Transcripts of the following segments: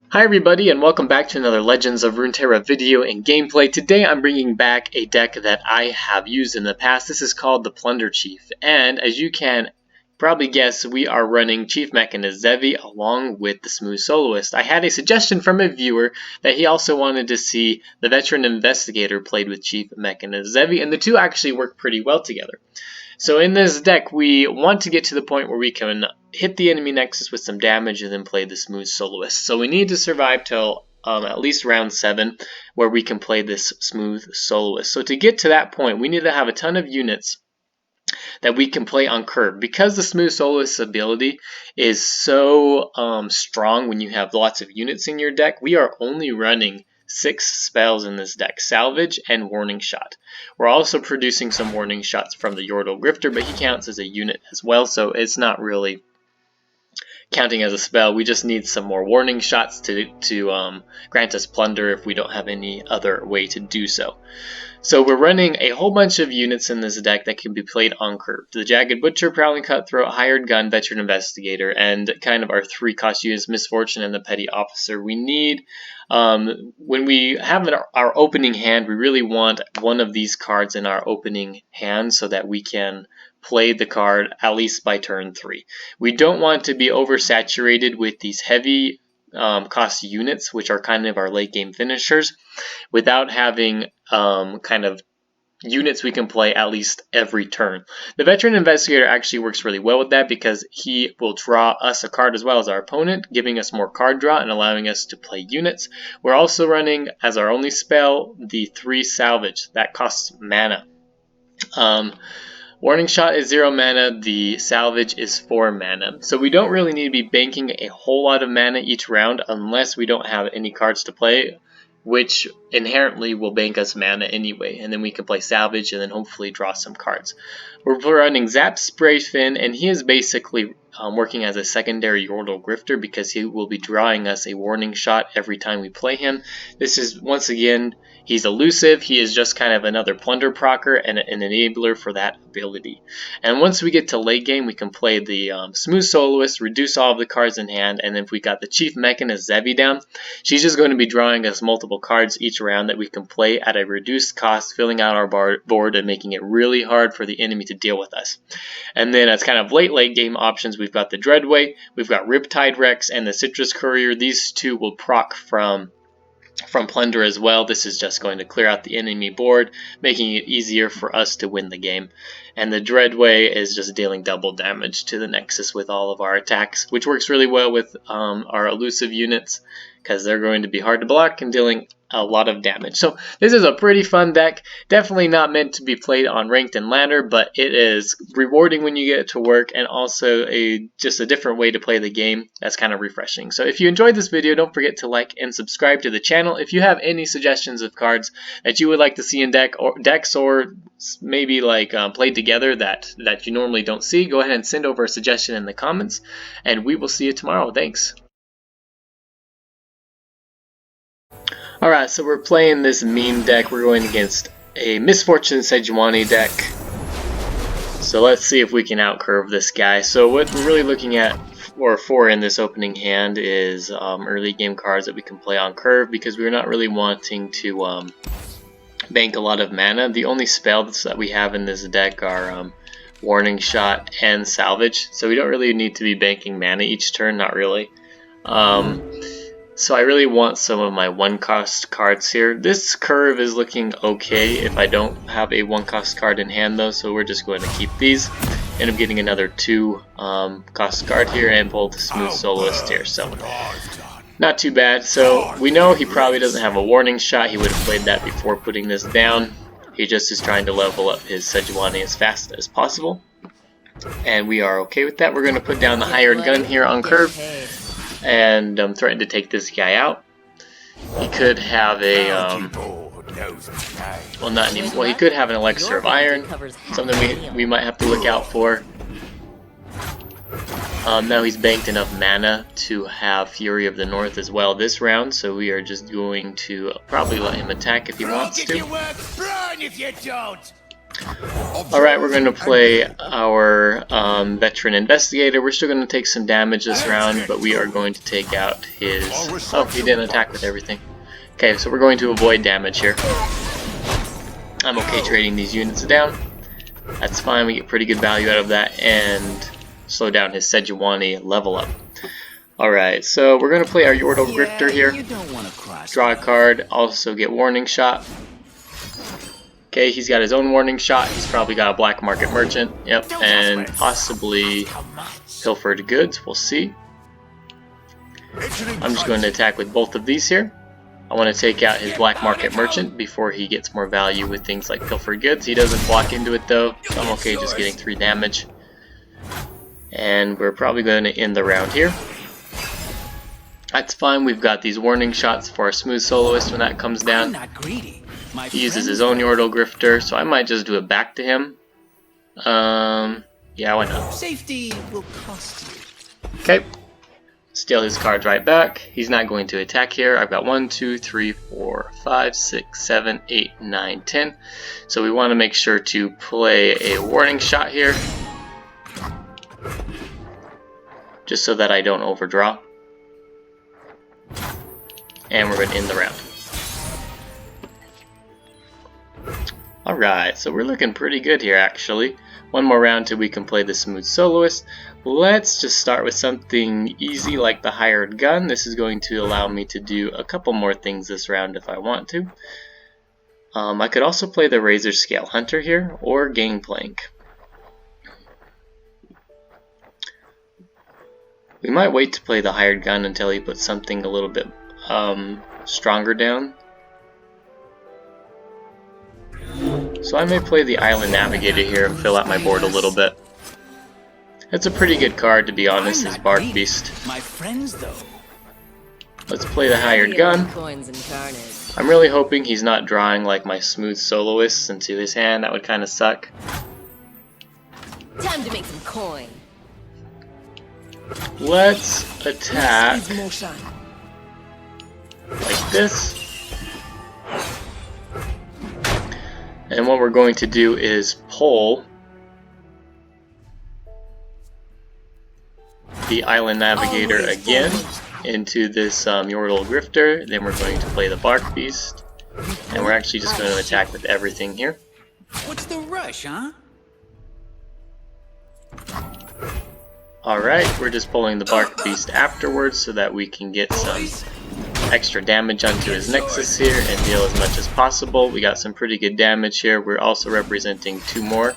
Hi everybody and welcome back to another Legends of Runeterra video and gameplay. Today I'm bringing back a deck that I have used in the past. This is called the Plunder Chief, and as you can probably guess, we are running Chief Mechanist Zevi along with the Smooth Soloist. I had a suggestion from a viewer that he also wanted to see the Veteran Investigator played with Chief Mechanist Zevi, and the two actually work pretty well together. So in this deck, we want to get to the point where we can hit the enemy nexus with some damage and then play the Smooth Soloist. So we need to survive till at least round 7 where we can play this Smooth Soloist. So to get to that point, we need to have a ton of units that we can play on curve. Because the Smooth Soloist's ability is so strong when you have lots of units in your deck, we are only running 6 spells in this deck: Salvage and Warning Shot. We're also producing some Warning Shots from the Yordle Grifter, but he counts as a unit as well, so it's not really counting as a spell. We just need some more Warning Shots to grant us Plunder if we don't have any other way to do so. So we're running a whole bunch of units in this deck that can be played on curve. The Jagged Butcher, Prowling Cutthroat, Hired Gun, Veteran Investigator, and kind of our 3 cost units, Misfortune and the Petty Officer. We need, when we have our opening hand, we really want one of these cards in our opening hand so that we can play the card at least by turn 3. We don't want to be oversaturated with these heavy cost units, which are kind of our late game finishers, without having kind of units we can play at least every turn. The Veteran Investigator actually works really well with that because he will draw us a card as well as our opponent, giving us more card draw and allowing us to play units. We're also running as our only spell the 3 Salvage. That costs mana. Warning Shot is 0 mana, the Salvage is 4 mana. So we don't really need to be banking a whole lot of mana each round unless we don't have any cards to play, which inherently will bank us mana anyway, and then we can play Salvage and then hopefully draw some cards. We're running Zap Spray Fin, and he is basically working as a secondary Yordle Grifter because he will be drawing us a Warning Shot every time we play him. This is, once again, he's elusive. He is just kind of another Plunder procer and an enabler for that ability. And once we get to late game, we can play the Smooth Soloist, reduce all of the cards in hand, and if we got the Chief Mechanist Zevi down, she's just going to be drawing us multiple cards each round that we can play at a reduced cost, filling out our board and making it really hard for the enemy to deal with us. And then as kind of late game options, we've got the Dreadway, we've got Riptide Rex, and the Citrus Courier. These two will proc from Plunder as well. This is just going to clear out the enemy board, making it easier for us to win the game. And the Dreadway is just dealing double damage to the Nexus with all of our attacks, which works really well with our elusive units because they're going to be hard to block and dealing a lot of damage. So this is a pretty fun deck. Definitely not meant to be played on ranked and ladder, but it is rewarding when you get it to work, and also just a different way to play the game that's kind of refreshing. So if you enjoyed this video, don't forget to like and subscribe to the channel. If you have any suggestions of cards that you would like to see in decks or maybe like played together that you normally don't see, go ahead and send over a suggestion in the comments, and we will see you tomorrow. Thanks. Alright, so we're playing this meme deck. We're going against a Misfortune Sejuani deck. So let's see if we can outcurve this guy. So what we're really looking at for in this opening hand is early game cards that we can play on curve, because we're not really wanting to bank a lot of mana. The only spells that we have in this deck are Warning Shot and Salvage, so we don't really need to be banking mana each turn, not really. So I really want some of my 1-cost cards here. This curve is looking okay if I don't have a 1-cost card in hand though, so we're just going to keep these. End up getting another 2-cost card here and pull the Smooth Soloist here, so not too bad. So we know he probably doesn't have a Warning Shot. He would have played that before putting this down. He just is trying to level up his Sejuani as fast as possible, and we are okay with that. We're going to put down the Hired Gun here on curve and threaten to take this guy out. He could have a well, not anymore. Well, he could have an Elixir of Iron, something we might have to look out for. Now he's banked enough mana to have Fury of the North as well this round, so we are just going to probably let him attack if he wants to. Alright, we're going to play our Veteran Investigator. We're still going to take some damage this round, but we are going to take out his... Oh, he didn't attack with everything. Okay, so we're going to avoid damage here. I'm okay trading these units down. That's fine, we get pretty good value out of that, and slow down his Sejuani level up. Alright, so we're going to play our Yordle Grifter here. Draw a card, also get Warning Shot. Okay, he's got his own Warning Shot. He's probably got a Black Market Merchant. Yep, and possibly Pilfered Goods. We'll see. I'm just going to attack with both of these here. I want to take out his Black Market Merchant before he gets more value with things like Pilfered Goods. He doesn't block into it though, so I'm okay just getting 3 damage. And we're probably going to end the round here. That's fine, we've got these Warning Shots for our Smooth Soloist when that comes down. He uses his own Yordle Grifter, so I might just do it back to him. Yeah, why not? Safety will cost you. Okay. Steal his cards right back. He's not going to attack here. I've got 1, 2, 3, 4, 5, 6, 7, 8, 9, 10. So we want to make sure to play a Warning Shot here. Just so that I don't overdraw. And we're going to end the round. Alright, so we're looking pretty good here actually. One more round till we can play the Smooth Soloist. Let's just start with something easy like the Hired Gun. This is going to allow me to do a couple more things this round if I want to. I could also play the Razor Scale Hunter here, or Gangplank. We might wait to play the Hired Gun until he puts something a little bit stronger down. So I may play the Island Navigator here and fill out my board a little bit. It's a pretty good card to be honest, his Bark Beast. My friends, though. Let's play the Hired Gun. I'm really hoping he's not drawing like my Smooth Soloists into his hand, that would kind of suck. Time to make some coin. Let's attack like this. And what we're going to do is pull the Island Navigator again into this Yordle Grifter. Then we're going to play the Bark Beast. And we're actually just going to attack with everything here. What's the rush, huh? Alright, we're just pulling the Bark Beast afterwards so that we can get some extra damage onto his Nexus here and deal as much as possible. We got some pretty good damage here. We're also representing 2 more.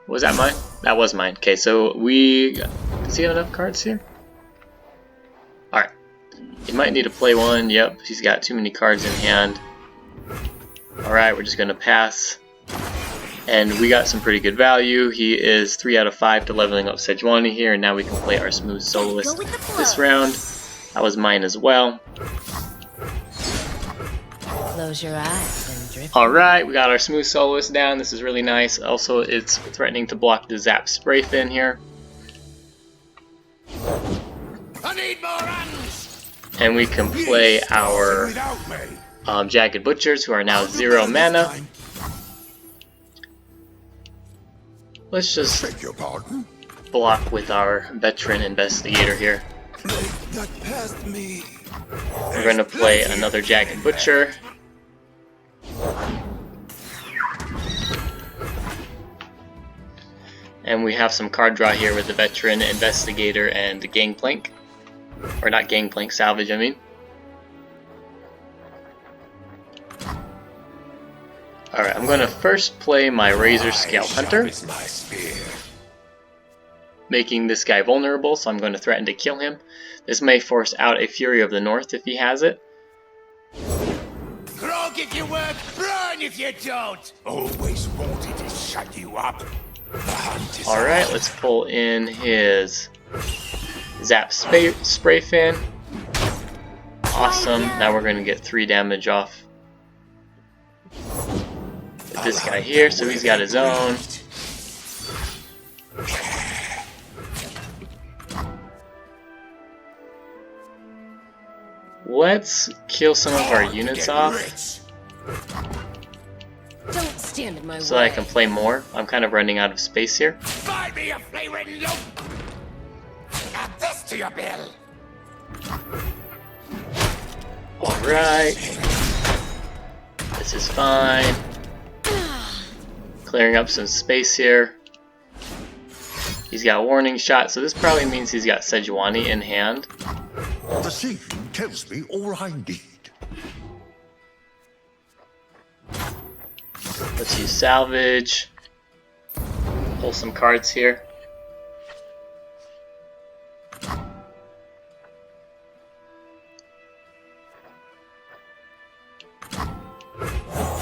Was that mine? That was mine. Okay, so does he have enough cards here? Alright. He might need to play one. Yep, he's got too many cards in hand. Alright, we're just going to pass. And we got some pretty good value. He is 3 out of 5 to leveling up Sejuani here, and now we can play our Smooth Soloist this round. That was mine as well. Close your eyes and drift. Alright, we got our Smooth Soloist down. This is really nice. Also, it's threatening to block the Zap Spray Fin here. I need more hands. And we can play our Jagged Butchers, who are now 0 mana. Let's just block with our Veteran Investigator here. We're going to play another Jagged Butcher. And we have some card draw here with the Veteran Investigator and the Gangplank. Or not Gangplank, Salvage I mean. Alright, I'm going to first play my Razor Scale Hunter, making this guy vulnerable, so I'm going to threaten to kill him. This may force out a Fury of the North if he has it. Grog if you work, run if you don't. Always wanted to shut you up. Alright, let's pull in his Zap Spray Fin. Awesome, now we're going to get 3 damage off with this guy here, so he's got his own. Let's kill some of our units off. Don't stand in my so way. I can play more. I'm kind of running out of space here. Buy me a flea-ridden lump! Add this to your bill! Alright. This is fine. Clearing up some space here. He's got a warning shot, so this probably means he's got Sejuani in hand. The scene tells me all I need. Let's use Salvage. Pull some cards here.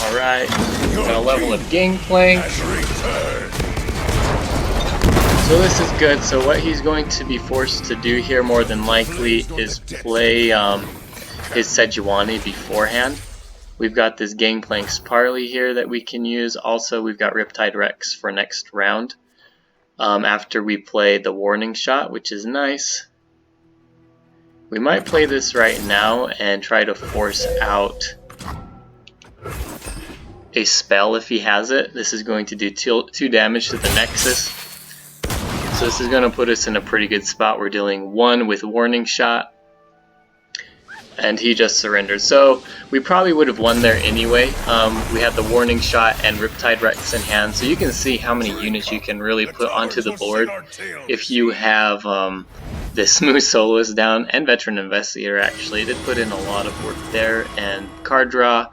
Alright, got a level of Gangplank. So this is good. So what he's going to be forced to do here more than likely is play his Sejuani beforehand. We've got this Gangplank's Parley here that we can use. Also, we've got Riptide Rex for next round. After we play the warning shot, which is nice. We might play this right now and try to force out a spell if he has it. This is going to do 2 damage to the Nexus. So this is going to put us in a pretty good spot. We're dealing 1 with warning shot. And he just surrendered. So we probably would have won there anyway. We had the warning shot and Riptide Rex in hand. So you can see how many units you can really put onto the board if you have the Smooth Soloist down, and Veteran Investigator actually did put in a lot of work there, and card draw.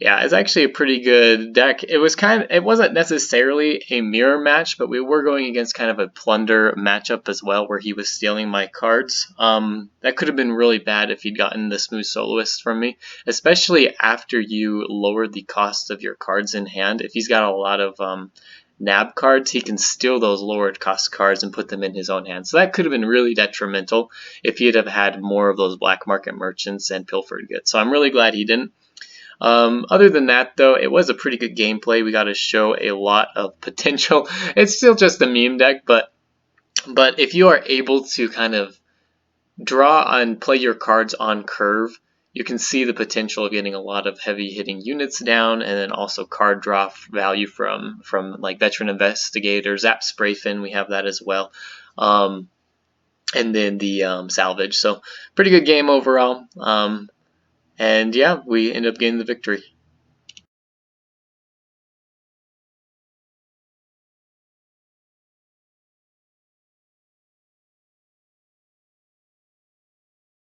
Yeah, it's actually a pretty good deck. It wasn't necessarily a mirror match, but we were going against kind of a Plunder matchup as well, where he was stealing my cards. That could have been really bad if he'd gotten the Smooth Soloist from me, especially after you lower the cost of your cards in hand. If he's got a lot of nab cards, he can steal those lowered cost cards and put them in his own hand. So that could have been really detrimental if he'd have had more of those black market merchants and pilfered goods. So I'm really glad he didn't. Other than that, though, it was a pretty good gameplay. We got to show a lot of potential. It's still just a meme deck, but if you are able to kind of draw and play your cards on curve, you can see the potential of getting a lot of heavy hitting units down, and then also card draw value from like Veteran Investigator, Zap Sprayfin, we have that as well. And then the Salvage. So pretty good game overall. And yeah, we end up getting the victory.